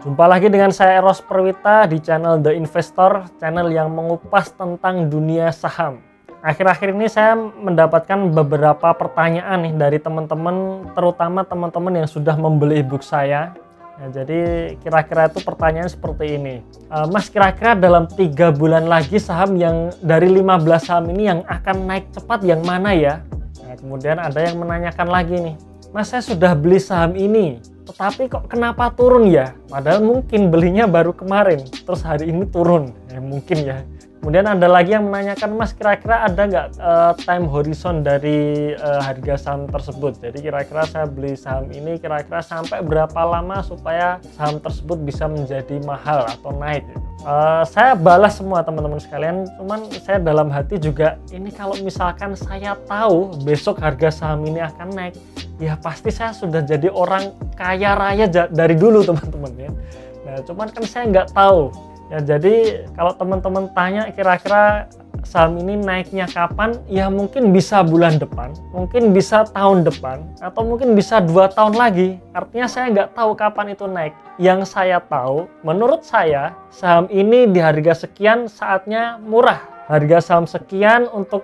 Jumpa lagi dengan saya Eros Perwita di channel The Investor, channel yang mengupas tentang dunia saham. Akhir-akhir ini saya mendapatkan beberapa pertanyaan nih dari teman-teman, terutama teman-teman yang sudah membeli ebook saya. Nah, jadi kira-kira itu pertanyaan seperti ini. Mas, kira-kira dalam 3 bulan lagi saham yang dari 15 saham ini yang akan naik cepat yang mana ya? Nah, kemudian ada yang menanyakan lagi nih. Mas, saya sudah beli saham ini, tetapi kok kenapa turun ya? Padahal mungkin belinya baru kemarin, terus hari ini turun. Ya, mungkin ya. Kemudian ada lagi yang menanyakan, Mas, kira-kira ada nggak time horizon dari harga saham tersebut? Jadi kira-kira saya beli saham ini kira-kira sampai berapa lama supaya saham tersebut bisa menjadi mahal atau naik? Saya balas semua teman-teman sekalian, cuman saya dalam hati juga, ini kalau misalkan saya tahu besok harga saham ini akan naik, ya pasti saya sudah jadi orang kaya raya dari dulu teman-teman ya. Nah, cuman kan saya nggak tahu. Ya, jadi kalau teman-teman tanya kira-kira saham ini naiknya kapan, ya mungkin bisa bulan depan, mungkin bisa tahun depan, atau mungkin bisa 2 tahun lagi. Artinya saya nggak tahu kapan itu naik. Yang saya tahu, menurut saya, saham ini di harga sekian saatnya murah. Harga saham sekian untuk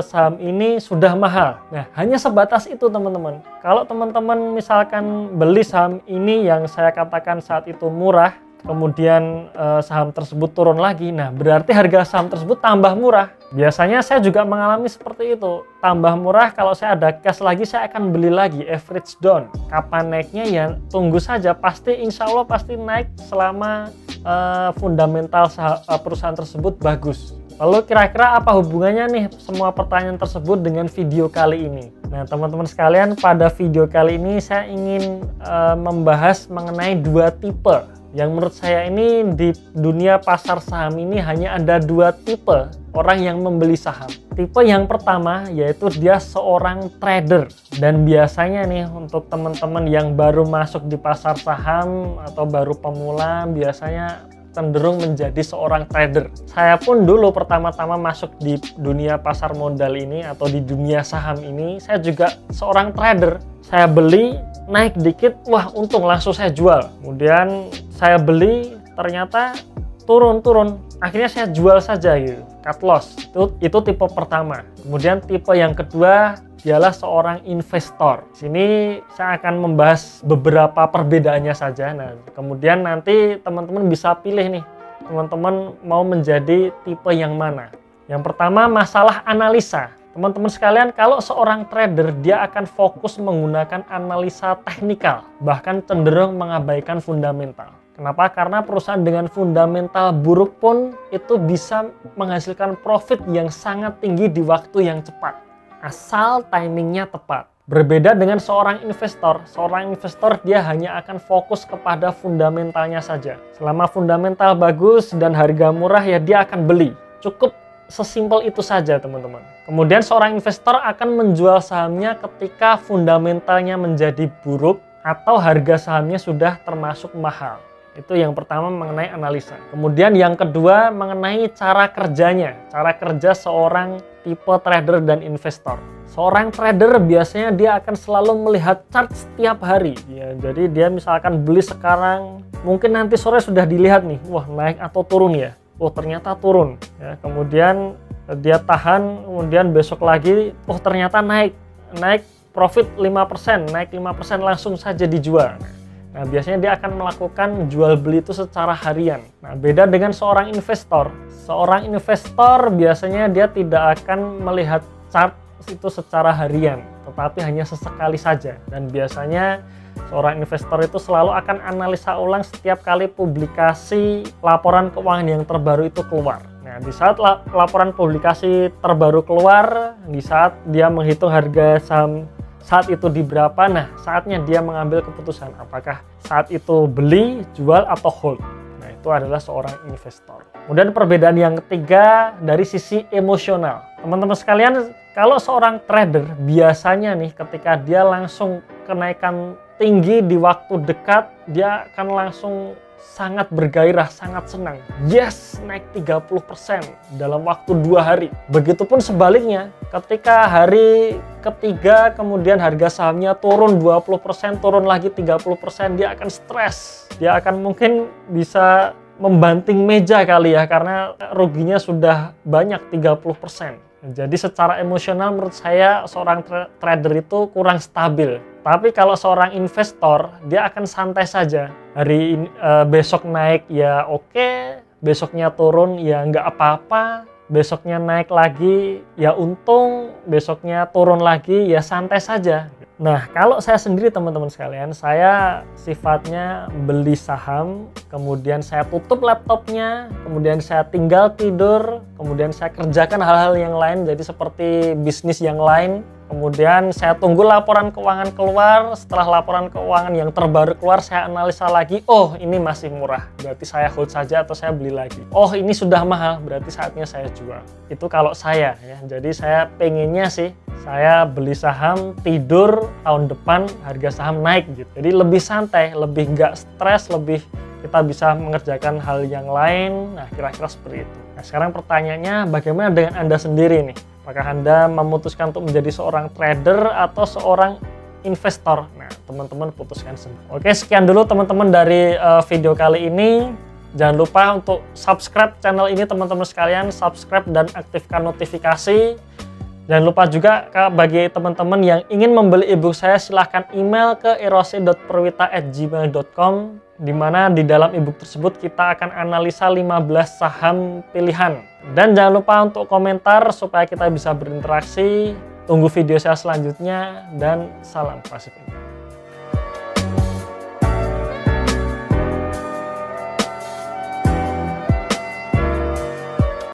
saham ini sudah mahal. Nah, hanya sebatas itu teman-teman. Kalau teman-teman misalkan beli saham ini yang saya katakan saat itu murah, kemudian saham tersebut turun lagi, nah berarti harga saham tersebut tambah murah. Biasanya saya juga mengalami seperti itu. Tambah murah, kalau saya ada cash lagi, saya akan beli lagi, average down. Kapan naiknya ya tunggu saja, pasti insya Allah pasti naik selama fundamental perusahaan tersebut bagus. Lalu kira-kira apa hubungannya nih semua pertanyaan tersebut dengan video kali ini? Nah, teman-teman sekalian, pada video kali ini saya ingin membahas mengenai 2 tipe. Yang menurut saya ini di dunia pasar saham ini hanya ada 2 tipe orang yang membeli saham. Tipe yang pertama yaitu dia seorang trader. Dan biasanya nih untuk teman-teman yang baru masuk di pasar saham atau baru pemula, biasanya cenderung menjadi seorang trader. Saya pun dulu pertama-tama masuk di dunia pasar modal ini atau di dunia saham ini, saya juga seorang trader. Saya beli, naik dikit, wah untung, langsung saya jual. Kemudian saya beli, ternyata turun. Akhirnya saya jual saja gitu, cut loss. Itu tipe pertama. Kemudian tipe yang kedua, dialah seorang investor. Sini saya akan membahas beberapa perbedaannya saja. Nah, kemudian nanti teman-teman bisa pilih nih, teman-teman mau menjadi tipe yang mana. Yang pertama, masalah analisa. Teman-teman sekalian, kalau seorang trader, dia akan fokus menggunakan analisa teknikal, bahkan cenderung mengabaikan fundamental. Kenapa? Karena perusahaan dengan fundamental buruk pun itu bisa menghasilkan profit yang sangat tinggi di waktu yang cepat, asal timingnya tepat. Berbeda dengan seorang investor dia hanya akan fokus kepada fundamentalnya saja. Selama fundamental bagus dan harga murah, ya dia akan beli. Cukup sesimpel itu saja teman-teman. Kemudian seorang investor akan menjual sahamnya ketika fundamentalnya menjadi buruk atau harga sahamnya sudah termasuk mahal. Itu yang pertama mengenai analisa. Kemudian yang kedua mengenai cara kerjanya. Cara kerja seorang tipe trader dan investor. Seorang trader biasanya dia akan selalu melihat chart setiap hari. Ya, jadi dia misalkan beli sekarang, mungkin nanti sore sudah dilihat nih, wah naik atau turun ya. Oh ternyata turun. Ya, kemudian dia tahan, kemudian besok lagi, oh ternyata naik profit 5%, naik 5% langsung saja dijual. Nah, biasanya dia akan melakukan jual beli itu secara harian. Nah, beda dengan seorang investor. Seorang investor biasanya dia tidak akan melihat chart itu secara harian, tetapi hanya sesekali saja. Dan biasanya seorang investor itu selalu akan analisa ulang setiap kali publikasi laporan keuangan yang terbaru itu keluar. Nah, di saat laporan publikasi terbaru keluar, di saat dia menghitung harga saham saat itu di berapa, nah saatnya dia mengambil keputusan apakah saat itu beli, jual, atau hold. Nah, itu adalah seorang investor. Kemudian perbedaan yang ketiga dari sisi emosional. Teman-teman sekalian, kalau seorang trader biasanya nih ketika dia langsung kenaikan tinggi di waktu dekat, dia akan langsung sangat bergairah, sangat senang. Yes, naik 30% dalam waktu 2 hari. Begitupun sebaliknya, ketika hari ketiga kemudian harga sahamnya turun 20%, turun lagi 30%, dia akan stres. Dia akan mungkin bisa membanting meja kali ya, karena ruginya sudah banyak 30%. Jadi secara emosional menurut saya seorang trader itu kurang stabil. Tapi kalau seorang investor, dia akan santai saja. Besok naik ya oke, besoknya turun ya nggak apa-apa, besoknya naik lagi ya untung, besoknya turun lagi ya santai saja. Nah, kalau saya sendiri teman-teman sekalian, saya sifatnya beli saham, kemudian saya tutup laptopnya, kemudian saya tinggal tidur, kemudian saya kerjakan hal-hal yang lain, jadi seperti bisnis yang lain. Kemudian saya tunggu laporan keuangan keluar, setelah laporan keuangan yang terbaru keluar, saya analisa lagi, oh ini masih murah, berarti saya hold saja atau saya beli lagi. Oh ini sudah mahal, berarti saatnya saya jual. Itu kalau saya ya, jadi saya pengennya sih, saya beli saham, tidur, tahun depan harga saham naik gitu. Jadi lebih santai, lebih nggak stres, lebih kita bisa mengerjakan hal yang lain. Nah kira-kira seperti itu. Nah sekarang pertanyaannya, bagaimana dengan Anda sendiri nih? Apakah Anda memutuskan untuk menjadi seorang trader atau seorang investor? Nah, teman-teman putuskan sendiri. Oke, sekian dulu teman-teman dari video kali ini. Jangan lupa untuk subscribe channel ini teman-teman sekalian, subscribe dan aktifkan notifikasi. Jangan lupa juga bagi teman-teman yang ingin membeli ebook saya, silahkan email ke erosi.perwita@gmail.com, di mana di dalam ebook tersebut kita akan analisa 15 saham pilihan. Dan jangan lupa untuk komentar supaya kita bisa berinteraksi. Tunggu video saya selanjutnya dan salam pasif.